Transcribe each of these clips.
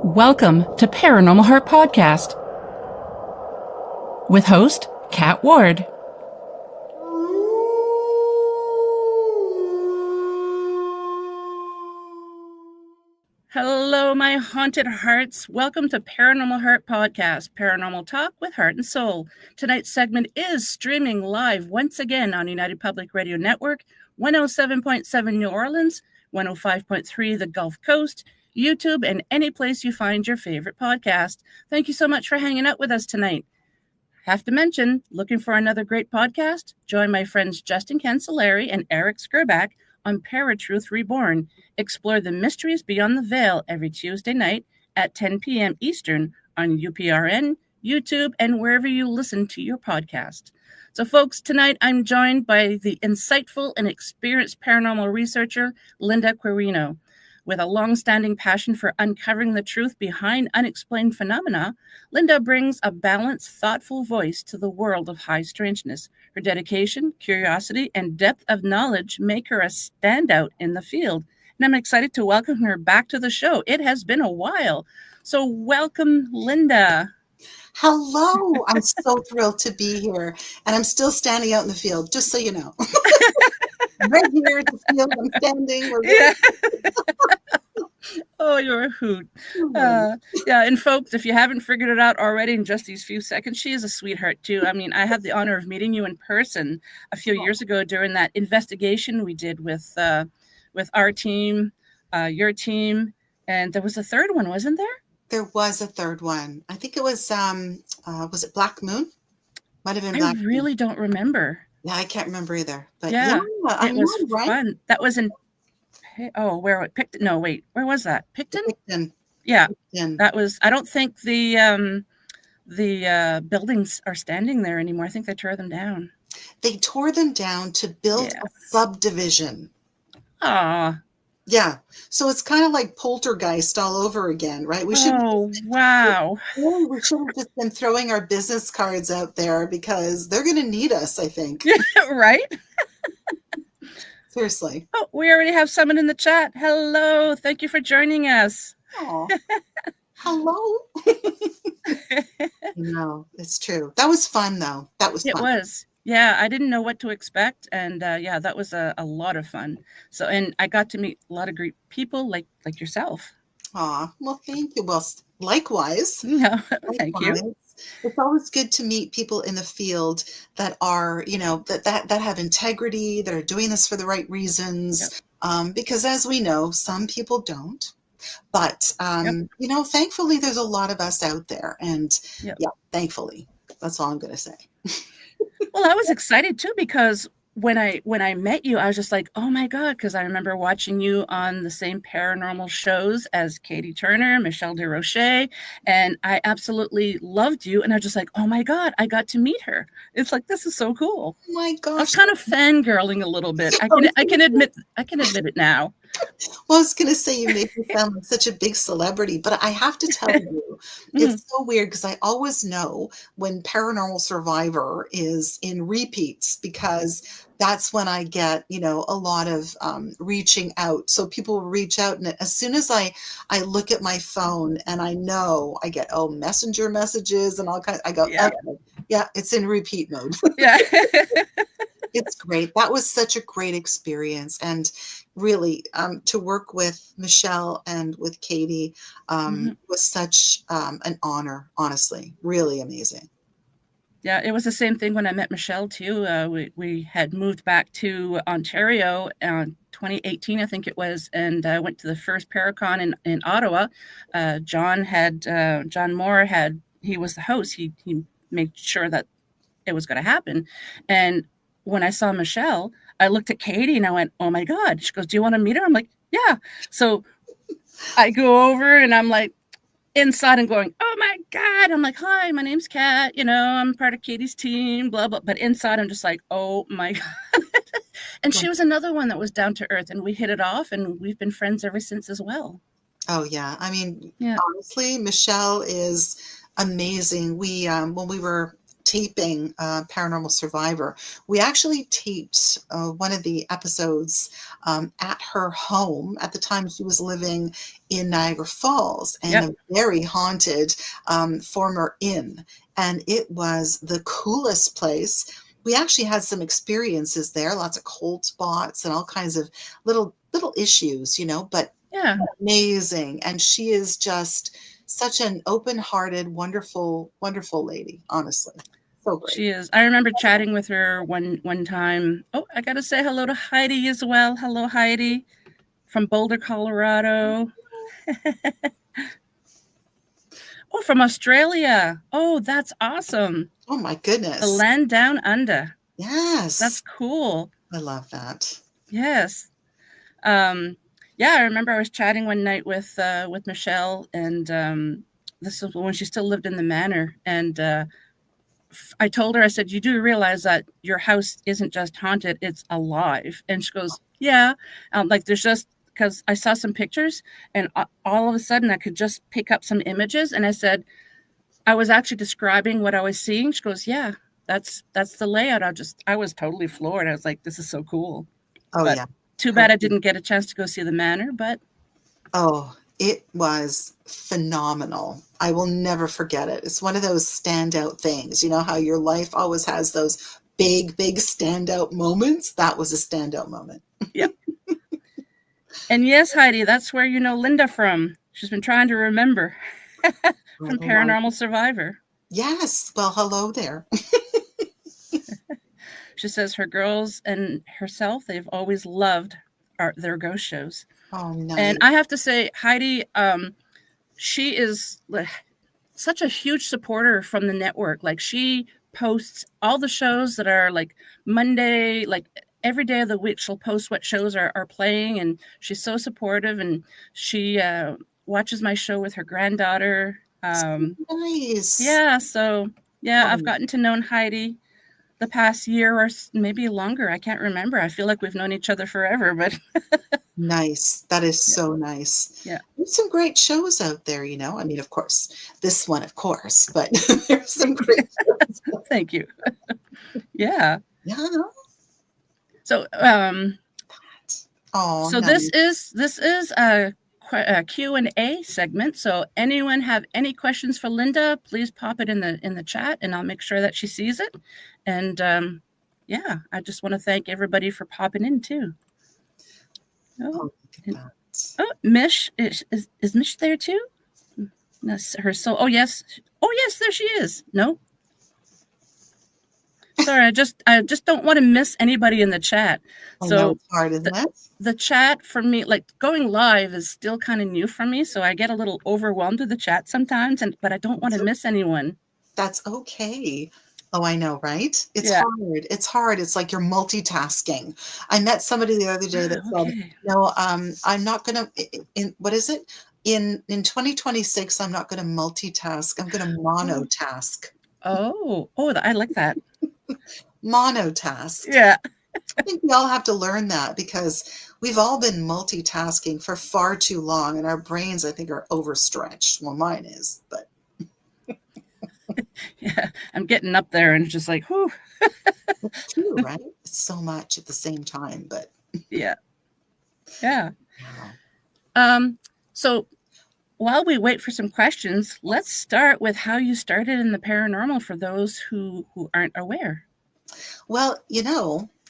Welcome to Paranormal Heart Podcast with host Kat Ward. Hello, my haunted hearts. Welcome to Paranormal Heart Podcast, paranormal talk with heart and soul. Tonight's segment is streaming live once again on United Public Radio Network, 107.7 New Orleans, 105.3 the Gulf Coast, YouTube, and any place you find your favorite podcast. Thank you so much for hanging out with us tonight. Have to mention, looking for another great podcast? Join my friends Justin Cancelleri and Eric Skurback on Paratruth Reborn. Explore the mysteries beyond the veil every Tuesday night at 10 p.m. Eastern on UPRN, YouTube, and wherever you listen to your podcast. So, folks, tonight I'm joined by the insightful and experienced paranormal researcher, Lynda Quirino. With a long-standing passion for uncovering the truth behind unexplained phenomena, Lynda brings a balanced, thoughtful voice to the world of high strangeness. Her dedication, curiosity, and depth of knowledge make her a standout in the field. And I'm excited to welcome her back to the show. It has been a while. So welcome, Lynda. Hello. I'm so thrilled to be here. And I'm still standing out in the field, just so you know. Right here at the field, I'm standing. Oh, you're a hoot. Yeah, and folks, if you haven't figured it out already in just these few seconds, she is a sweetheart too. I mean, I had the honor of meeting you in person a few years ago during that investigation we did with our team, your team, and there was a third one, wasn't there? There was a third one. I think it was it Black Moon? Might have been Black Moon. I really don't remember. Yeah, I can't remember either. But yeah it was right? fun. That was in where Picton? No, wait, where was that? Picton? Picton. Yeah, Picton. That was. I don't think the buildings are standing there anymore. I think they tore them down. They tore them down to build a subdivision. Ah. Yeah. So it's kind of like Poltergeist all over again, right? We wow. We should have just been throwing our business cards out there because they're going to need us, I think. Right? Seriously. Oh, we already have someone in the chat. Hello. Thank you for joining us. Oh, hello. No, it's true. That was fun, though. That was fun. It was. Yeah, I didn't know what to expect. And that was a lot of fun. So, and I got to meet a lot of great people like yourself. Aw, well, thank you. Well, likewise. Yeah, thank you. It's always good to meet people in the field that are, that have integrity, that are doing this for the right reasons. Yep. Because as we know, some people don't. But, thankfully, there's a lot of us out there. And thankfully, that's all I'm going to say. Well, I was excited, too, because when I met you, I was just like, oh, my God, because I remember watching you on the same paranormal shows as Katie Turner, Michelle DeRoche, and I absolutely loved you. And I was just like, oh, my God, I got to meet her. It's like, this is so cool. Oh, my gosh. I was kind of fangirling a little bit. I can admit it now. Well, I was going to say you make me sound like such a big celebrity, but I have to tell you, it's so weird because I always know when Paranormal Survivor is in repeats because that's when I get, a lot of reaching out. So people will reach out, and as soon as I look at my phone and I know I get messenger messages and all kinds, I go, okay, it's in repeat mode. Yeah. It's great. That was such a great experience. And really, to work with Michelle and with Katie was such an honor, honestly. Really amazing. Yeah, it was the same thing when I met Michelle, too. We had moved back to Ontario in 2018, I think it was, and I went to the first Paracon in Ottawa. John Moore he was the host. He made sure that it was going to happen. And when I saw Michelle, I looked at Katie and I went, oh my God. She goes, do you want to meet her? I'm like, yeah. So I go over and I'm like inside and going, oh my God. I'm like, hi, my name's Kat. I'm part of Katie's team, blah, blah. But inside I'm just like, oh my God. And she was another one that was down to earth and we hit it off and we've been friends ever since as well. Oh yeah. I mean, honestly, Michelle is amazing. We, when we were taping Paranormal Survivor, we actually taped one of the episodes at her home. At the time, she was living in Niagara Falls in Yep. a very haunted former inn. And it was the coolest place. We actually had some experiences there, lots of cold spots and all kinds of little issues, but Yeah. amazing. And she is just such an open-hearted, wonderful, wonderful lady, honestly. So great. She is. I remember chatting with her one time. Oh, I got to say hello to Heidi as well. Hello, Heidi from Boulder, Colorado. Oh, from Australia. Oh, that's awesome. Oh my The goodness. land down under. Yes. That's cool. I love that. Yes. Yeah, I remember I was chatting one night with Michelle, and this was when she still lived in the manor, and I told her, I said, you do realize that your house isn't just haunted, it's alive. And she goes, yeah. Like there's just, because I saw some pictures and all of a sudden I could just pick up some images. And I said, I was actually describing what I was seeing. She goes, yeah, that's the layout. I was totally floored. I was like, this is so cool. Oh But yeah. too bad I didn't get a chance to go see the manor, but. Oh, it was phenomenal. I will never forget it. It's one of those standout things. You know how your life always has those big, big standout moments? That was a standout moment. Yep. And yes, Heidi, that's where you know Lynda from. She's been trying to remember from Paranormal Survivor. Yes. Well, hello there. She says her girls and herself, they've always loved their ghost shows. Oh, nice. And I have to say, Heidi, she is such a huge supporter from the network. Like she posts all the shows that are like Monday, like every day of the week, she'll post what shows are playing. And she's so supportive. And she watches my show with her granddaughter. Nice. Yeah. So, yeah, I've gotten to know Heidi the past year or maybe longer. I can't remember. I feel like we've known each other forever, but. Nice. That is so nice. Yeah. There's some great shows out there, I mean, of course, this one, of course, but there's some great shows. Thank you. Yeah. Yeah. So, oh, so nice. this is a Q&A segment. So anyone have any questions for Lynda, please pop it in the chat and I'll make sure that she sees it. And yeah, I just want to thank everybody for popping in too. Oh, Mish, is Mish there too? That's her soul. Oh yes, there she is. No, sorry, I just don't want to miss anybody in the chat. So it's hard, isn't it? The chat for me, like going live, is still kind of new for me, so I get a little overwhelmed with the chat sometimes, but I don't want to miss anyone. That's okay. Oh, I know, right? It's hard. It's hard. It's like you're multitasking. I met somebody the other day that said, no, I'm not going to, what is it? In 2026, I'm not going to multitask. I'm going to monotask. Oh, I like that. Monotask. Yeah. I think we all have to learn that because we've all been multitasking for far too long and our brains, I think, are overstretched. Well, mine is, but. Yeah, I'm getting up there and just like, whew. It's true, right? It's so much at the same time, but. Yeah. So while we wait for some questions, let's start with how you started in the paranormal for those who aren't aware. Well,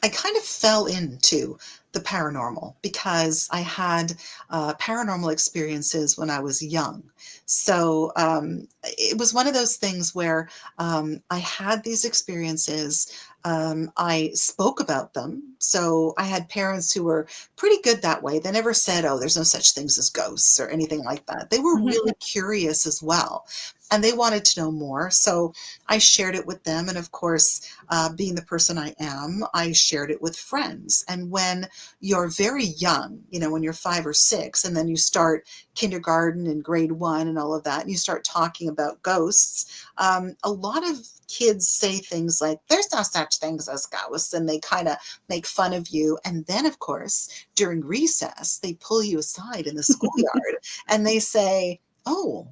I kind of fell into the paranormal because I had paranormal experiences when I was young. So it was one of those things where I had these experiences. I spoke about them. So I had parents who were pretty good that way. They never said, oh, there's no such things as ghosts or anything like that. They were really curious as well. And they wanted to know more. So I shared it with them. And of course, being the person I am, I shared it with friends. And when you're very young, when you're 5 or 6, and then you start kindergarten and grade 1 and all of that, and you start talking about ghosts, a lot of kids say things like, there's no such things as ghosts, and they kind of make fun of you. And then, of course, during recess, they pull you aside in the schoolyard and they say, oh,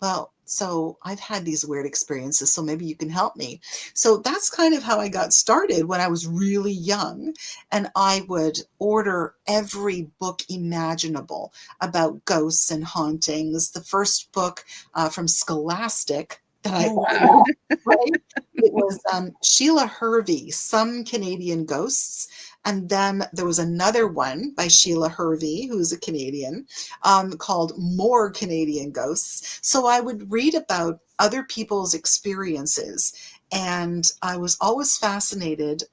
Well, so I've had these weird experiences, so maybe you can help me. So that's kind of how I got started when I was really young. And I would order every book imaginable about ghosts and hauntings. The first book from Scholastic that I Oh, wow. ordered, right? It was Sheila Hervey, Some Canadian Ghosts. And then there was another one by Sheila Hervey, who's a Canadian, called More Canadian Ghosts. So I would read about other people's experiences. And I was always fascinated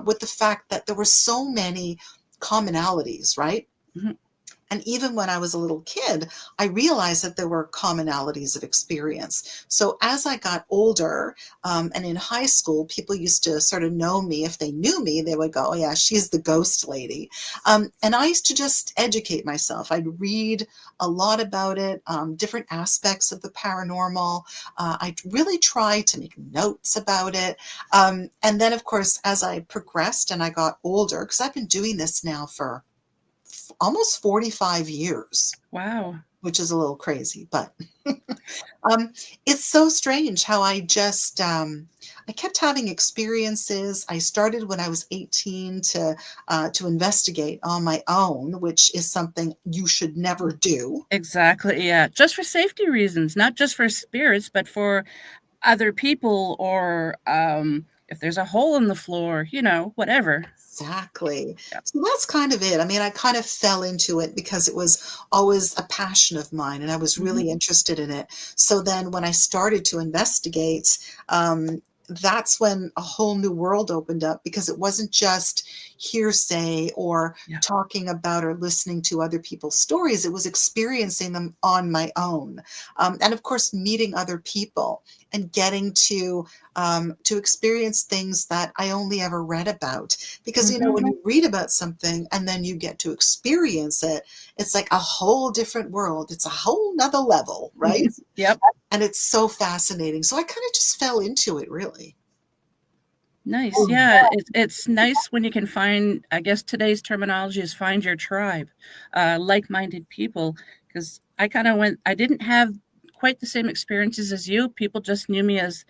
with the fact that there were so many commonalities, right? Mhm. And even when I was a little kid, I realized that there were commonalities of experience. So as I got older, and in high school, people used to sort of know me. If they knew me, they would go, "Oh, yeah, she's the ghost lady." And I used to just educate myself. I'd read a lot about it, different aspects of the paranormal. I really tried to make notes about it. And then, of course, as I progressed and I got older, because I've been doing this now for almost 45 years, Wow. which is a little crazy, but um, it's so strange how I kept having experiences. I started when I was 18 to investigate on my own, which is something you should never do. Exactly. Yeah. Just for safety reasons, not just for spirits, but for other people, or if there's a hole in the floor, whatever. Exactly. Yeah. So that's kind of it. I mean, I kind of fell into it because it was always a passion of mine and I was Hmm. really interested in it. So then when I started to investigate, that's when a whole new world opened up because it wasn't just hearsay or Yeah. talking about or listening to other people's stories. It was experiencing them on my own. And of course, meeting other people and getting to experience things that I only ever read about. Because, you know, Hmm. when you read about something and then you get to experience it, it's like a whole different world. It's a whole nother level, right? Yep. And it's so fascinating. So I kind of just fell into it, really. Nice. Yeah, it's nice when you can find, I guess today's terminology is find your tribe, like-minded people. Because I didn't have quite the same experiences as you. People just knew me as,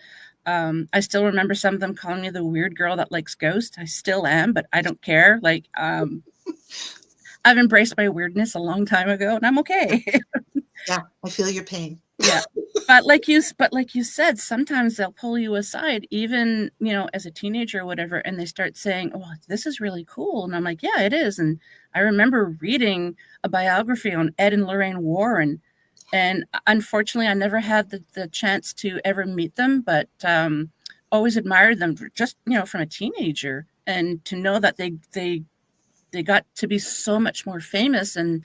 I still remember some of them calling me the weird girl that likes ghosts. I still am, but I don't care. Like, I've embraced my weirdness a long time ago, and I'm okay. Yeah, I feel your pain. Yeah. But like you said, sometimes they'll pull you aside, even, as a teenager or whatever, and they start saying, "Oh, this is really cool." And I'm like, "Yeah, it is." And I remember reading a biography on Ed and Lorraine Warren, and unfortunately I never had the chance to ever meet them, but always admired them just, from a teenager, and to know that they got to be so much more famous, and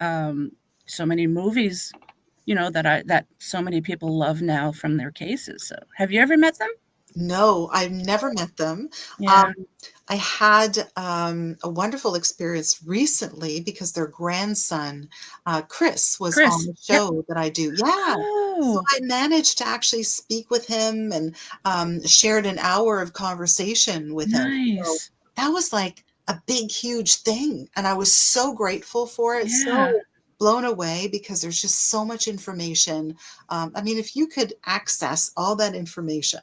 um, so many movies, that so many people love now from their cases. So, have you ever met them? No, I've never met them. Um, Yeah, I had a wonderful experience recently because their grandson, Chris, was on Chris. the Yep. show that I do. Yeah. So Oh, I managed to actually speak with him and shared an hour of conversation with him. So nice. that was like a big, huge thing. And I was so grateful for it, Yeah, so blown away because there's just so much information. I mean, if you could access all that information,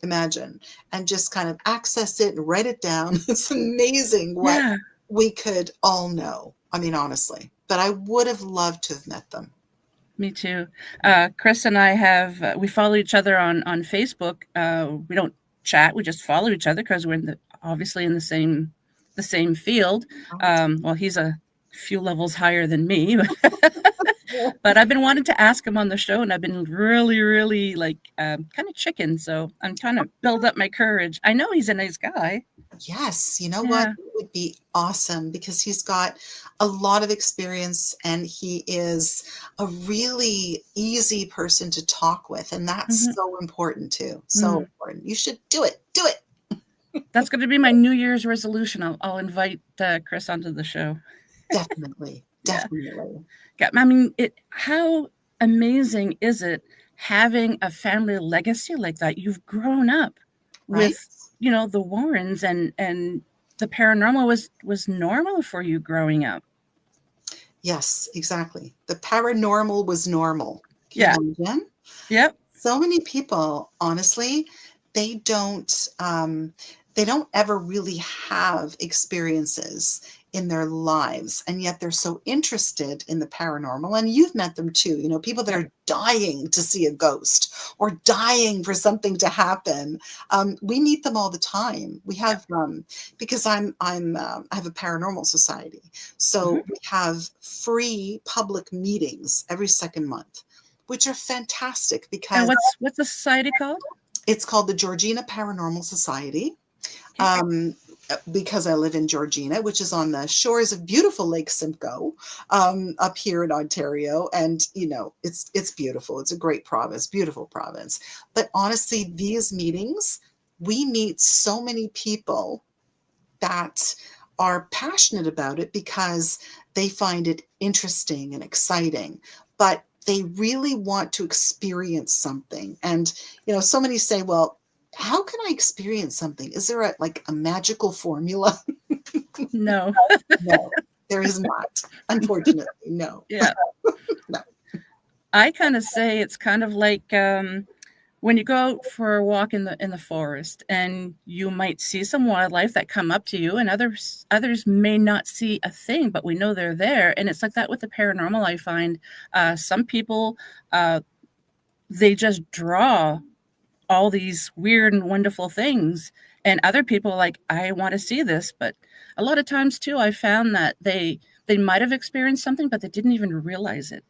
imagine, and just kind of access it and write it down. It's amazing what yeah. we could all know. I mean, honestly, but I would have loved to have met them. Me too. Chris and I have we follow each other on Facebook. We don't chat; we just follow each other because we're obviously in the same field. Right. Well, he's a few levels higher than me, but I've been wanting to ask him on the show, and I've been really, really like kind of chicken. So I'm trying to build up my courage. I know he's a nice guy. Yes, you know what? Yeah. It would be awesome because he's got a lot of experience and he is a really easy person to talk with. And that's Hmm. so important too. So Mm. important. You should do it. Do it. That's going to be my New Year's resolution. I'll invite Chris onto the show. Definitely. Yeah. Definitely. Yeah, I mean, how amazing is it having a family legacy like that? You've grown up Right? with, the Warrens, and the paranormal was normal for you growing up. Yes, exactly. The paranormal was normal. Can you Yeah. imagine? Yep. So many people, honestly, they don't ever really have experiences in their lives, and yet they're so interested in the paranormal. And you've met them too, people that Yep. are dying to see a ghost or dying for something to happen. We meet them all the time. We Yep. have because I have a paranormal society, Mm-hmm. so we have free public meetings every second month, which are fantastic And because what's the society called? it's called the Georgina Paranormal Society. Okay. Because I live in Georgina, which is on the shores of beautiful Lake Simcoe, up here in Ontario. And, it's beautiful. It's a great province, beautiful province. But honestly, these meetings, we meet so many people that are passionate about it because they find it interesting and exciting, but they really want to experience something. And, so many say, well, how can I experience something? Is there a magical formula? No. No, there is not. Unfortunately, no. Yeah. No. I kind of say it's kind of like when you go out for a walk in the forest, and you might see some wildlife that come up to you, and others may not see a thing, but we know they're there. And it's like that with the paranormal. I find some people they just draw all these weird and wonderful things, and other people are like, I want to see this. But a lot of times too, I found that they might have experienced something, but they didn't even realize it.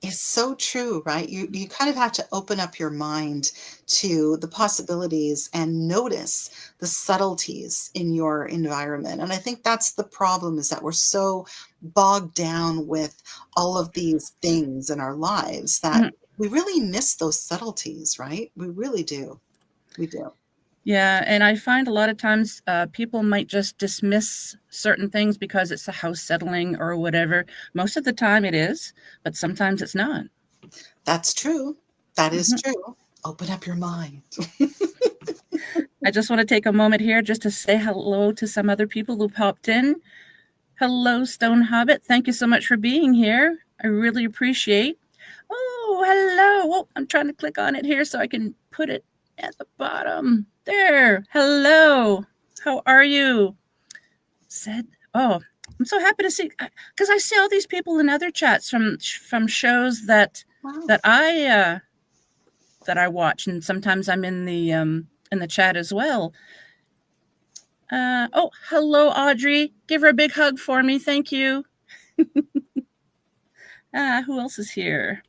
It's so true, right? You kind of have to open up your mind to the possibilities and notice the subtleties in your environment. And I think that's the problem, is that we're so bogged down with all of these things in our lives that Mhm. we really miss those subtleties, right? We really do. We do. Yeah, and I find a lot of times people might just dismiss certain things because it's a house settling or whatever. Most of the time it is, but sometimes it's not. That's true. That is Mhm. true. Open up your mind. I just want to take a moment here just to say hello to some other people who popped in. Hello, Stone Hobbit. Thank you so much for being here. I really appreciate. Oh, hello. Oh, I'm trying to click on it here so I can put it at the bottom. There. Hello. How are you? Said, oh, I'm so happy to see, because I see all these people in other chats from shows Wow. that I watch, and sometimes I'm in the chat as well. Oh, hello, Audrey. Give her a big hug for me. Thank you. Who else is here?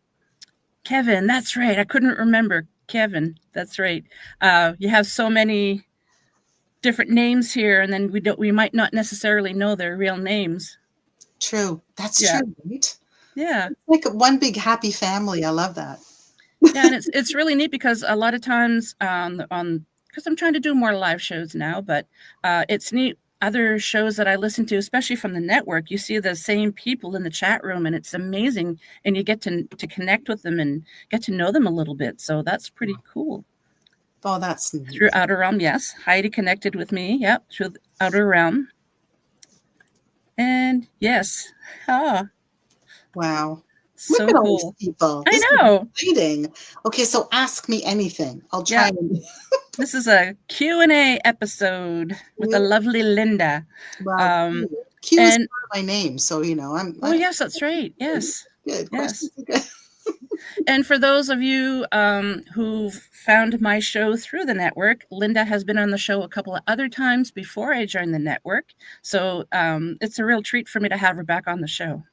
Kevin. That's right. I couldn't remember. Kevin. That's right. You have so many different names here, and then we might not necessarily know their real names. True. That's Yeah. true, right? Yeah. Like one big happy family. I love that. Yeah, and it's really neat because a lot of times on because I'm trying to do more live shows now, but it's neat. Other shows that I listen to, especially from the network, you see the same people in the chat room, and it's amazing, and you get to connect with them and get to know them a little bit. So that's pretty cool. Oh, that's Through neat. Outer Realm, yes, Heidi connected with me. Yep, through Outer Realm, and yes, Wow. Look so at all these cool. people. I This is know. exciting. Okay, so ask me anything. I'll try Yeah. and This is a Q&A episode with the lovely Lynda. well, Um, Q is and part of my name, so oh yes, that's right. Yes, good. yes. Questions are good. And for those of you who've found my show through the network, Lynda has been on the show a couple of other times before I joined the network. So it's a real treat for me to have her back on the show.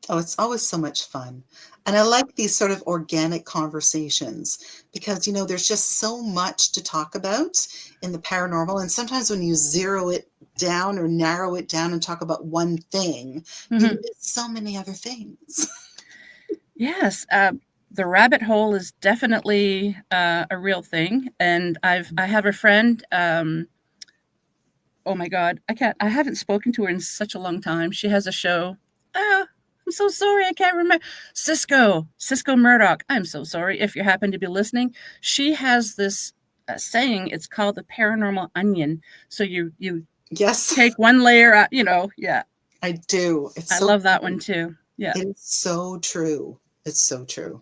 Oh, it's always so much fun. And I like these sort of organic conversations because, there's just so much to talk about in the paranormal. And sometimes when you zero it down or narrow it down and talk about one thing, you Mm-hmm. miss so many other things. Yes, the rabbit hole is definitely a real thing, and I have a friend. Oh my God, I haven't spoken to her in such a long time. She has a show. Oh, I'm so sorry, I can't remember. Cisco Murdoch. I'm so sorry if you happen to be listening. She has this saying. It's called the paranormal onion. So you Yes, take one layer out. Yeah, I do. It's I so love that true. one too. Yeah. It is so true. It's so true.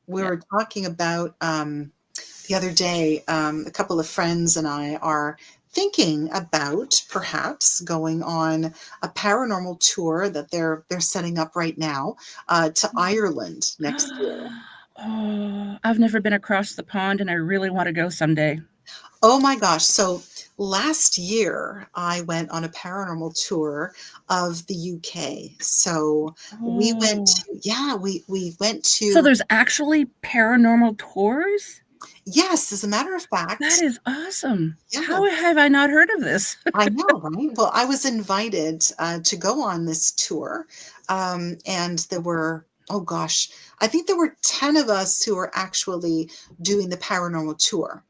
We Yeah. were talking about the other day, a couple of friends and I are thinking about perhaps going on a paranormal tour that they're setting up right now to Ireland next year. Oh, I've never been across the pond and I really want to go someday. Oh my gosh. So last year I went on a paranormal tour of the UK. So we went Oh. to, yeah, we went So to, there's actually paranormal tours? yes, as a matter of That fact, is awesome. yeah, How have I not heard of this? I know, right? Well, I was invited to go on this tour, and there were, oh gosh, I think there were 10 of us who were actually doing the paranormal tour.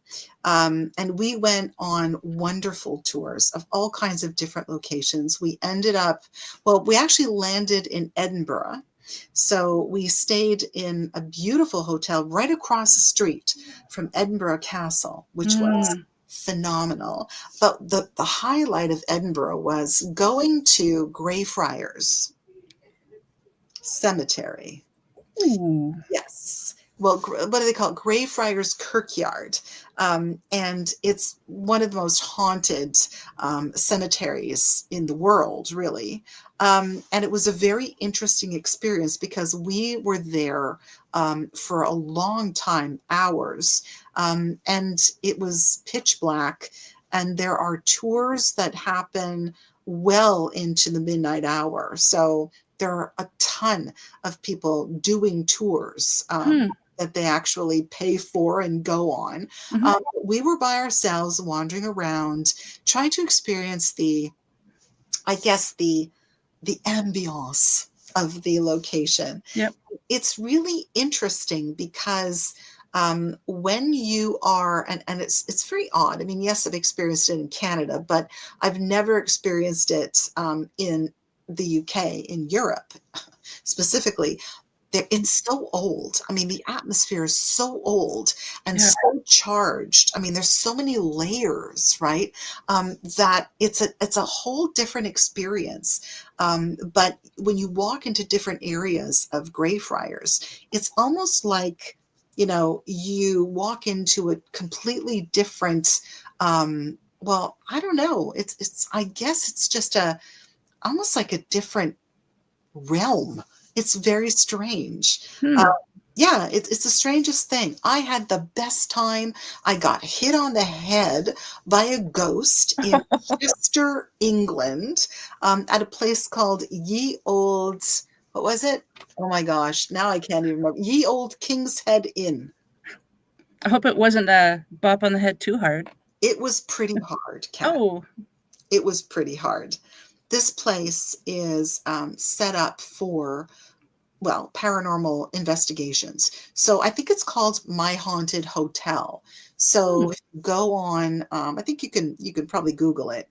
And we went on wonderful tours of all kinds of different locations. We ended up, well, we actually landed in Edinburgh. So we stayed in a beautiful hotel right across the street from Edinburgh Castle, which was Mm. phenomenal. But the highlight of Edinburgh was going to Greyfriars Cemetery. Ooh. Yes. Well, what do they call it? Greyfriars Kirkyard. And it's one of the most haunted cemeteries in the world, really. And it was a very interesting experience because we were there for a long time, hours, and it was pitch black. And there are tours that happen well into the midnight hour. So there are a ton of people doing tours Hmm. that they actually pay for and go on. Hmm. We were by ourselves wandering around, trying to experience I guess, the ambiance of the location. Yep. It's really interesting because when you are, and it's very odd. I mean, yes, I've experienced it in Canada, but I've never experienced it in the UK, in Europe specifically. It's so old. I mean, the atmosphere is so old and Yeah. so charged. I mean, there's so many layers, right? That it's a whole different experience. But when you walk into different areas of Greyfriars, it's almost like, you walk into a completely different. Well, I don't know. It's. I guess it's just almost like a different realm. It's very strange. Uh, Hmm. yeah, it's the strangest thing. I had the best time. I got hit on the head by a ghost in Chester, England, at a place called Ye Old, what was it? Oh my gosh, now I can't even remember. Ye Old King's Head Inn. I hope it wasn't a bop on the head too hard. It was pretty hard, Kat. Oh. It was pretty hard. This place is set up for, well, paranormal investigations. So I think it's called My Haunted Hotel. Hmm. So if you go on, I think you can probably Google it,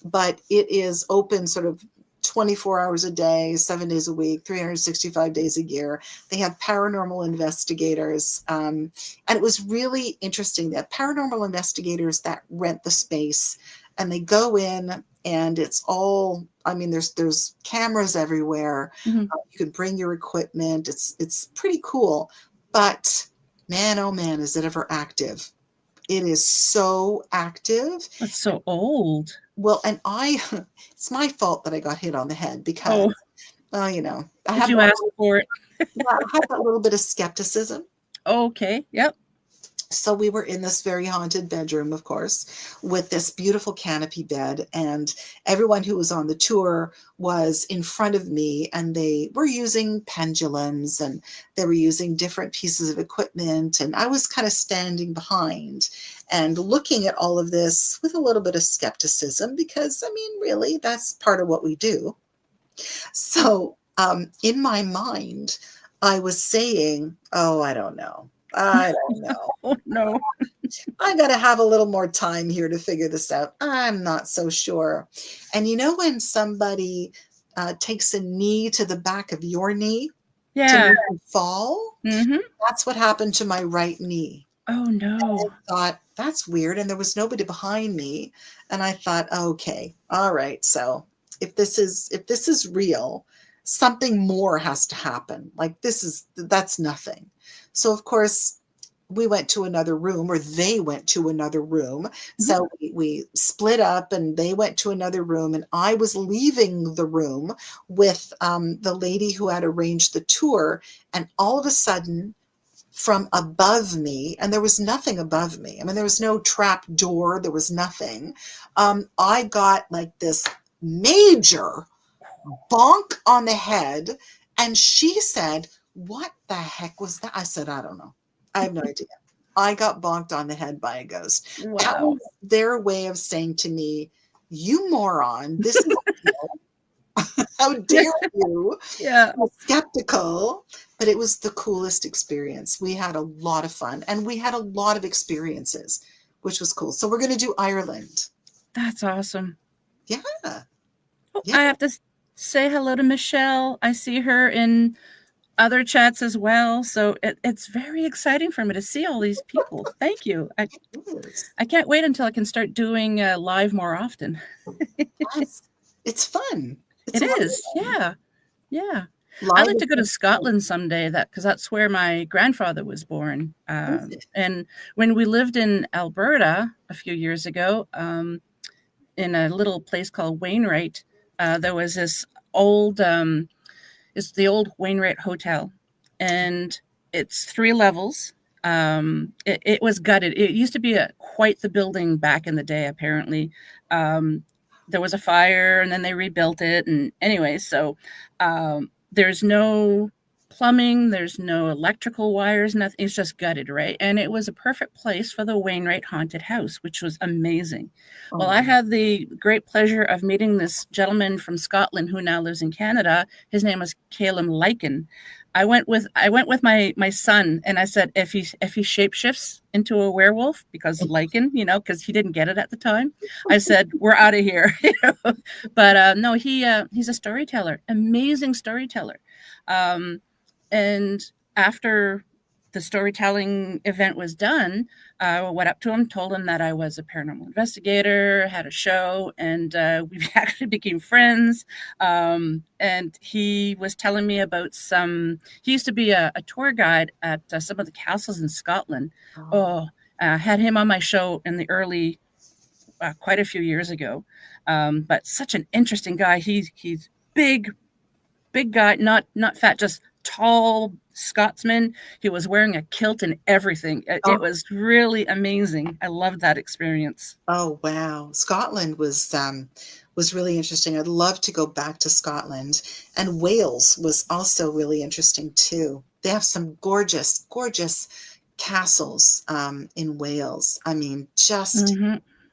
but it is open sort of 24 hours a day, 7 days a week, 365 days a year. They have paranormal investigators. And it was really interesting that paranormal investigators that rent the space and they go in and it's all, I mean, there's cameras everywhere. Hmm. You can bring your equipment. It's pretty cool. But man, oh man, is it ever active. It is so active. That's so old. Well, and it's my fault that I got hit on the head because, Oh, well, I did have you that, ask for it? yeah, I have that little bit of skepticism. Okay. Yep. So we were in this very haunted bedroom, of course, with this beautiful canopy bed, and everyone who was on the tour was in front of me, and they were using pendulums and they were using different pieces of equipment, and I was kind of standing behind and looking at all of this with a little bit of skepticism because, I mean, really, that's part of what we do. So, in my mind, I was saying, "Oh, I don't know. I don't know. Oh no. I got to have a little more time here to figure this out. I'm not so sure." And when somebody takes a knee to the back of your knee to Yeah. make you fall, Hmm. that's what happened to my right knee. Oh I no. thought, that's weird. And there was nobody behind me. And I thought, okay, all right. So if this is real, something more has to happen. Like that's nothing. So of course, we went to another room, or they went to another room. So we split up and they went to another room, and I was leaving the room with the lady who had arranged the tour. And all of a sudden, from above me, and there was nothing above me. I mean, there was no trap door. There was nothing. I got like this major bonk on the head. And she said, "What the heck was that?" I said, "I don't know. I have no idea." I got bonked on the head by a ghost. That Wow. was their way of saying to me, "You moron, this is real. How dare you? Yeah. I'm skeptical." But it was the coolest experience. We had a lot of fun and we had a lot of experiences, which was cool. So we're going to do Ireland. That's awesome. Yeah. Oh, Yeah. I have to say hello to Michelle. I see her in other chats as well. So it's very exciting for me to see all these people. Thank you. I can't wait until I can start doing live more often. Yes. It's fun. It's It a lot is. of fun. Yeah. Yeah. I'd Live like is to go to fun. Scotland someday because that's where my grandfather was born. Is it? And when we lived in Alberta a few years ago, in a little place called Wainwright, there was this old, it's the old Wainwright Hotel, and it's 3 levels. It was gutted. It used to be quite the building back in the day, apparently. There was a fire, and then they rebuilt it. And anyway, so there's no plumbing, there's no electrical wires, nothing. It's just gutted, right? And it was a perfect place for the Wainwright Haunted House, which was amazing. Oh, Well, I had the great pleasure of meeting this gentleman from Scotland who now lives in Canada. His name was Caleb Lycan. I went with my son, and I said, if he shapeshifts into a werewolf, because Lycan, because he didn't get it at the time, I said, we're out of here. But no, he's a storyteller, amazing storyteller. And after the storytelling event was done, I went up to him, told him that I was a paranormal investigator, had a show, and we actually became friends. And he was telling me about he used to be a tour guide at some of the castles in Scotland. Had him on my show in the early, quite a few years ago. But such an interesting guy. He's big guy, not fat, just tall Scotsman. He was wearing a kilt and everything. It was really amazing. I loved that experience. Oh wow, Scotland was really interesting. I'd love to go back to Scotland, and Wales was also really interesting too. They have some gorgeous, gorgeous castles in Wales. I mean, just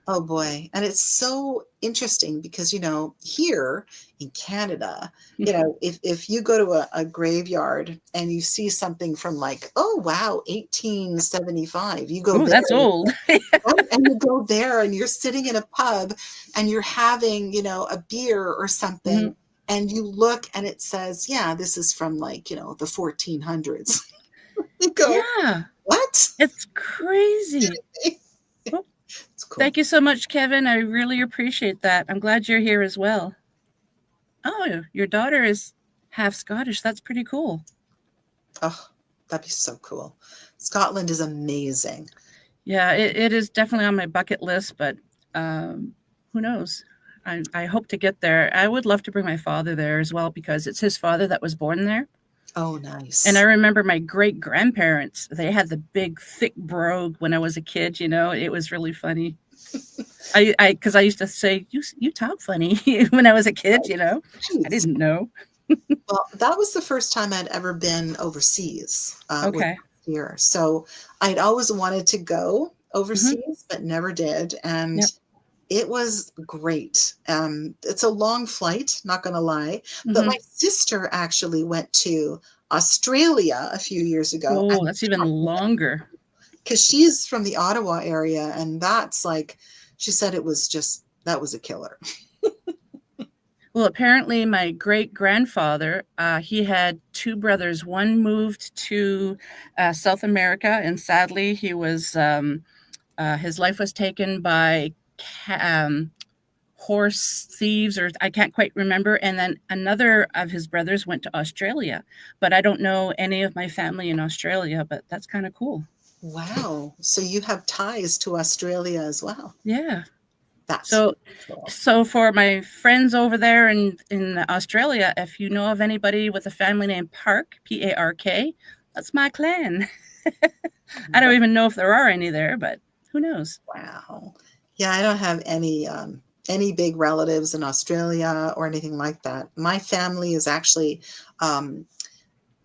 oh boy. And it's so interesting because, here in Canada, if you go to a graveyard and you see something from like, oh wow, 1875, you go Oh, there. that's old. And you go there and you're sitting in a pub and you're having, a beer or something, and you look and it says, yeah, this is from like, the 1400s. You go, Yeah. what? It's crazy. It's cool. Thank you so much, Kevin. I really appreciate that. I'm glad you're here as well. Oh, your daughter is half Scottish. That's pretty cool. Oh, that'd be so cool. Scotland is amazing. Yeah, it is definitely on my bucket list, but who knows? I hope to get there. I would love to bring my father there as well because it's his father that was born there. Oh, nice. And I remember my great grandparents, they had the big, thick brogue when I was a kid, it was really funny. Because I used to say, you talk funny when I was a kid, I didn't know. Well, that was the first time I'd ever been overseas. Okay. Here. So I'd always wanted to go overseas, but never did. And it was great. It's a long flight, not going to lie. But my sister actually went to Australia a few years ago. Oh, that's even longer. Because she's from the Ottawa area. And that's like, she said that was a killer. Well, apparently my great-grandfather, he had 2 brothers. One moved to South America, and sadly, he was his life was taken by horse thieves, or I can't quite remember. And then another of his brothers went to Australia, but I don't know any of my family in Australia, but that's kind of cool. Wow. So you have ties to Australia as well. Yeah. That's So, cool. so for my friends over there in Australia, if you know of anybody with a family named Park, Park, that's my clan. I don't even know if there are any there, but who knows? Wow. Yeah, I don't have any big relatives in Australia or anything like that. My family is actually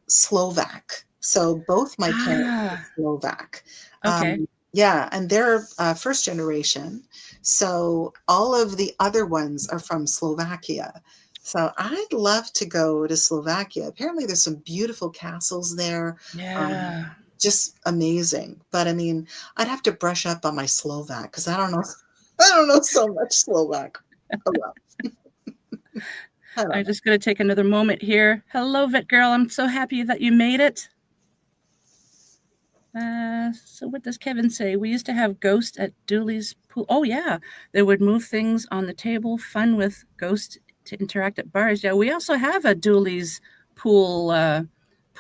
Slovak. So both my parents are Ah, Slovak. okay. Yeah, and they're first generation. So all of the other ones are from Slovakia. So I'd love to go to Slovakia. Apparently, there's some beautiful castles there. Um, Yeah. just amazing. But I mean, I'd have to brush up on my Slovak because I don't know. I don't know so much Slovak. Oh well, I don't I'm know. just going to take another moment here. Hello, Vet Girl. I'm so happy that you made it. So what does Kevin say? We used to have ghosts at Dooley's pool. Oh yeah, they would move things on the table. Fun with ghosts to interact at bars. Yeah, we also have a Dooley's pool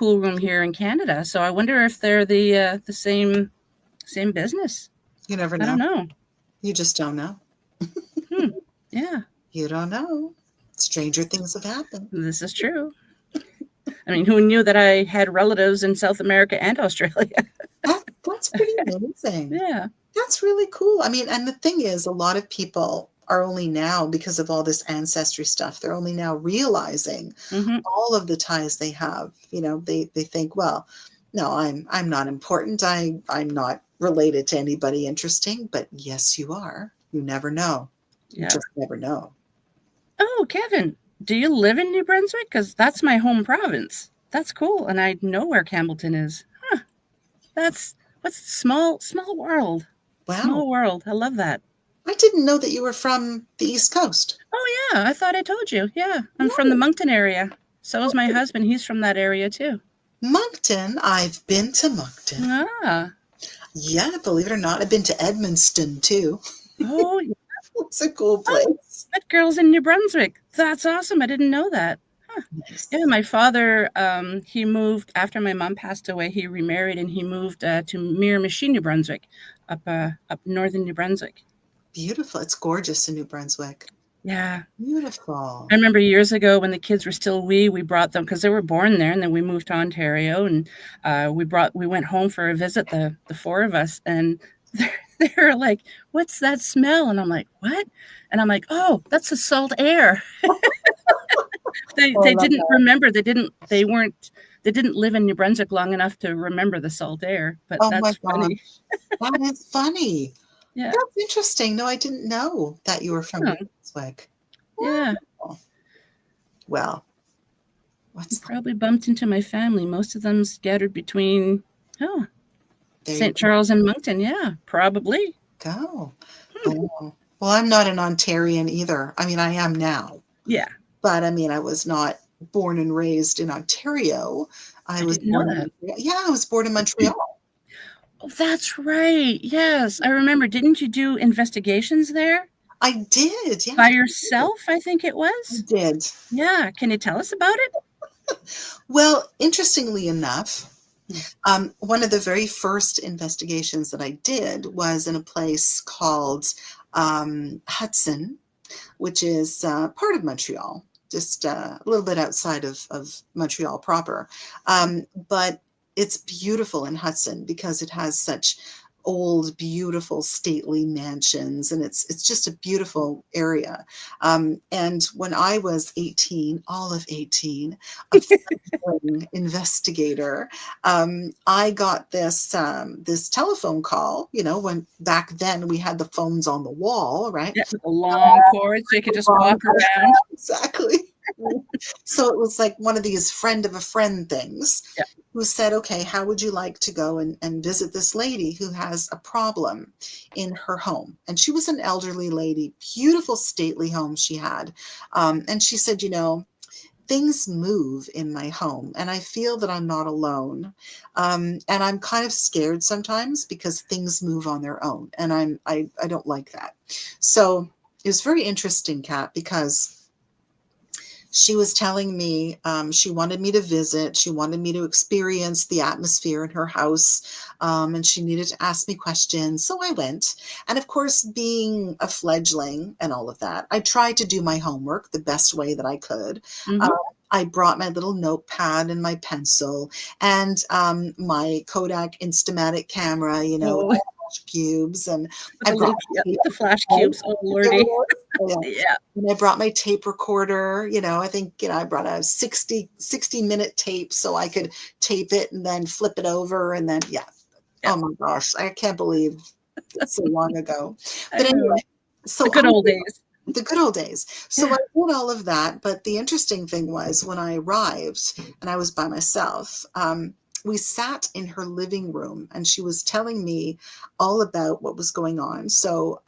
room here in Canada. So I wonder if they're the same business. You never I don't know. know. You just don't know. Hmm. Yeah, You don't know. Stranger things have happened. this is true. I mean, who knew that I had relatives in South America and Australia? That's pretty amazing. Yeah. That's really cool. I mean, and the thing is, a lot of people are only now, because of all this ancestry stuff, they're only now realizing Mm-hmm. all of the ties they have. You know, they think, well, no, I'm not important. I'm not related to anybody interesting. But yes, you are. You never know. You Yeah. just never know. Oh, Kevin, do you live in New Brunswick? Because that's my home province. That's cool, and I know where Campbellton is. Huh? That's what's small world. Wow. Small world. I love that. I didn't know that you were from the East Coast. Oh yeah, I thought I told you. Yeah, I'm from the No. Moncton area. So is my husband. He's from that area too. Moncton, I've been to Moncton. Ah. Yeah, believe it or not, I've been to Edmundston too. Oh, yeah. It's a cool Oh, place. that girl's in New Brunswick. That's awesome. I didn't know that. Huh. Yeah, Nice. my father, he moved after my mom passed away. He remarried and he moved to Miramichi, New Brunswick, up northern New Brunswick. Beautiful. It's gorgeous in New Brunswick. Yeah, I Beautiful. remember years ago when the kids were still wee, we brought them because they were born there, and then we moved to Ontario, and we went home for a visit, the four of us, and they're like, "What's that smell?" And I'm like, "What?" And I'm like, "Oh, that's the salt air." they Oh, I they love didn't that. remember. They didn't live in New Brunswick long enough to remember the salt air. But Oh my that's funny. gosh. That is funny. Yeah, That's interesting. No, I didn't know that you were from New yeah, Brunswick. yeah. Wow. Well, You what's that? probably bumped into my family. Most of them scattered between oh There you St. Charles and Moncton. Yeah, probably. go. Hmm. Oh. Well, I'm not an Ontarian either. I mean, I am now, Yeah, but I mean, I was not born and raised in Ontario. I I was didn't know born in that. Montreal. Yeah, I was born in Montreal. Oh, that's right. Yes, I remember. Didn't you do investigations there I did. Yeah, by I yourself? I think it was. did. Yeah. Can you tell us about it? Well, interestingly enough, Hmm. one of the very first investigations that I did was in a place called Hudson, which is part of Montreal, just a little bit outside of Montreal proper. But it's beautiful in Hudson because it has such old, beautiful, stately mansions, and it's just a beautiful area. And when I was 18, all of 18, a fledgling investigator, I got this telephone call. You know, when back then we had the phones on the wall, right? Yeah, with a long cord, so you could just walk around. Exactly. So it was like one of these friend of a friend things, Yeah. who said, okay, how would you like to go and visit this lady who has a problem in her home? And she was an elderly lady, beautiful, stately home she had. And she said, you know, things move in my home and I feel that I'm not alone. And I'm kind of scared sometimes because things move on their own. And I don't like that. So it was very interesting, Kat, because she was telling me she wanted me to visit. She wanted me to experience the atmosphere in her house, and she needed to ask me questions. So I went. And of course, being a fledgling and all of that, I tried to do my homework the best way that I could. Mm-hmm. I brought my little notepad and my pencil and my Kodak Instamatic camera, Oh, flash cubes, and with I the brought little, yeah, my tape, the flash right? cubes. Oh, Remember Lordy. those? Oh, yeah. Yeah. And I brought my tape recorder, I think, I brought a 60-minute tape so I could tape it and then flip it over. And then, yeah. Yeah. Oh my gosh. I can't believe it's so long ago. I But anyway, know. so The good old days. the good old days. So Yeah. I did all of that. But the interesting thing was when I arrived and I was by myself, we sat in her living room and she was telling me all about what was going on. So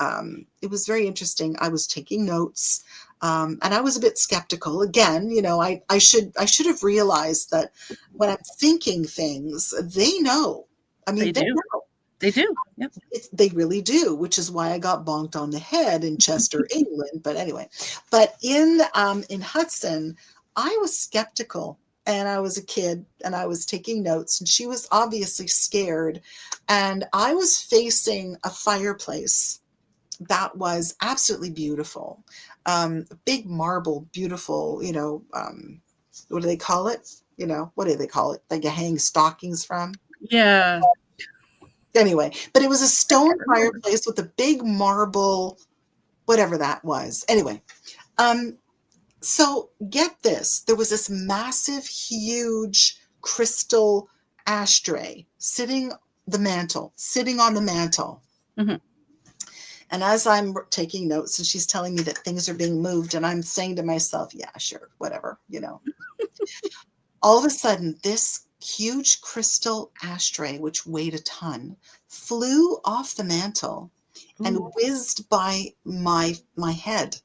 it was very interesting. I was taking notes. And I was a bit skeptical. Again, I should have realized that when I'm thinking things, they know. I mean, They they do. know. They do. Yep. They really do, which is why I got bonked on the head in Chester, England. But anyway, in Hudson, I was skeptical, and I was a kid, and I was taking notes, and she was obviously scared, and I was facing a fireplace that was absolutely beautiful, big marble, beautiful. What do they call it? What do they call it? Like you hang stockings from. Yeah. Anyway, but it was a I stone can't remember. fireplace with a big marble, whatever that was. Anyway, so get this. There was this massive, huge crystal ashtray sitting on the mantle. Mm-hmm. And as I'm taking notes and she's telling me that things are being moved, and I'm saying to myself, yeah, sure, whatever. All of a sudden, this huge crystal ashtray, which weighed a ton, flew off the mantle and Ooh. whizzed by my head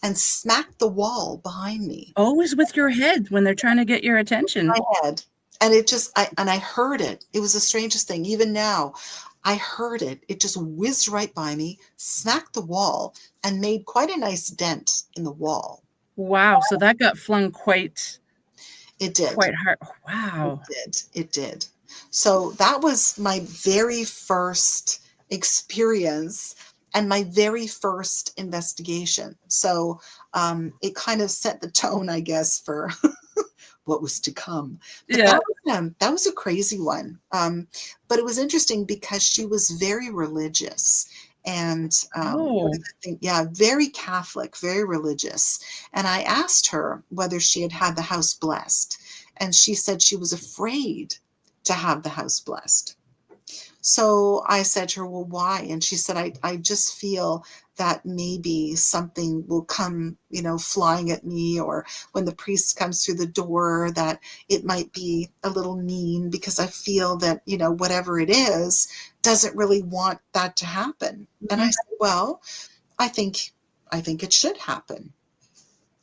and smacked the wall behind me. Always with your head when they're trying to get your attention. My head. And I heard it. It was the strangest thing. Even now, I heard it. It just whizzed right by me, smacked the wall, and made quite a nice dent in the wall. Wow. So that got flung quite It did. hard. It Wow. did. It did. So that was my very first experience and my very first investigation. So it kind of set the tone, I guess, for what was to come. But Yeah. that was a crazy one. But it was interesting because she was very religious. And what Oh. did I think? Yeah, very Catholic, very religious. And I asked her whether she had had the house blessed. And she said she was afraid to have the house blessed. So I said to her, well, why? And she said, I just feel that maybe something will come, flying at me, or when the priest comes through the door, that it might be a little mean because I feel that, whatever it is, doesn't really want that to happen. And I Mm-hmm. said, well, I think it should happen.